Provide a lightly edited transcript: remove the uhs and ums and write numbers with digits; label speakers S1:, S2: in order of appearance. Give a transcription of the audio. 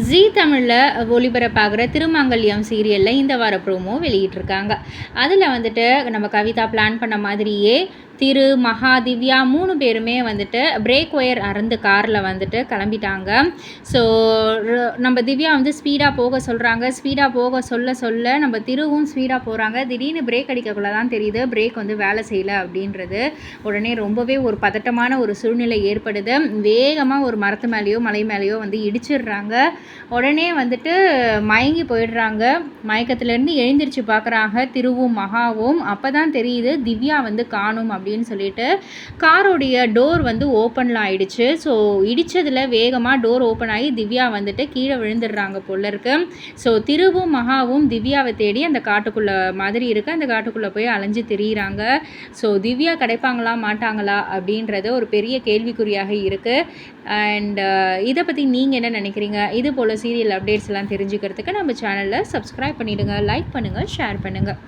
S1: ஜீ தமிழில் ஒளிபரப்பாகிற திருமாங்கல்யம் சீரியலில் இந்த வார ப்ரோமோ வெளியிட்டிருக்காங்க. அதில் வந்துட்டு நம்ம கவிதா பிளான் பண்ண மாதிரியே திரு, மகா, திவ்யா 3 பேருமே வந்துட்டு பிரேக் ஒயர் அறந்து காரில் வந்துட்டு கிளம்பிட்டாங்க. ஸோ நம்ம திவ்யா வந்து ஸ்பீடாக போக சொல்கிறாங்க. ஸ்பீடாக போக சொல்ல நம்ம திருவும் ஸ்பீடாக போகிறாங்க. திடீர்னு பிரேக் அடிக்கக்குள்ள தான் தெரியுது பிரேக் வந்து வேலை செய்யலை அப்படின்றது. உடனே ரொம்பவே ஒரு பதட்டமான ஒரு சூழ்நிலை ஏற்படுது. வேகமாக ஒரு மரத்து மேலேயோ மலை மேலேயோ வந்து இடிச்சிடுறாங்க. உடனே வந்துட்டு மயங்கி போயிடுறாங்க. மயக்கத்துலேருந்து எழுந்திரிச்சு பார்க்குறாங்க திருவும் மகாவும். அப்போ தான் தெரியுது திவ்யா வந்து காணும் அப்படின்னு சொல்லிட்டு. காரோடைய டோர் வந்து ஓப்பனில் ஆயிடுச்சு. ஸோ இடித்ததில் வேகமாக டோர் ஓப்பன் ஆகி திவ்யா வந்துட்டு கீழே விழுந்துடுறாங்க போல இருக்கு. ஸோ திருவும் மகாவும் திவ்யாவை தேடி அந்த காட்டுக்குள்ளே மாதிரி இருக்குது, அந்த காட்டுக்குள்ளே போய் அலைஞ்சு திரியிறாங்க. ஸோ திவ்யா கிடைப்பாங்களா மாட்டாங்களா அப்படின்றது ஒரு பெரிய கேள்விக்குறியாக இருக்குது. அண்ட் இதை பற்றி நீங்கள் என்ன நினைக்கிறீங்க? இது போல் சீரியல் அப்டேட்ஸ்லாம் தெரிஞ்சுக்கிறதுக்கு நம்ம சேனலில் சப்ஸ்கிரைப் பண்ணிவிடுங்க, லைக் பண்ணுங்கள், ஷேர் பண்ணுங்கள்.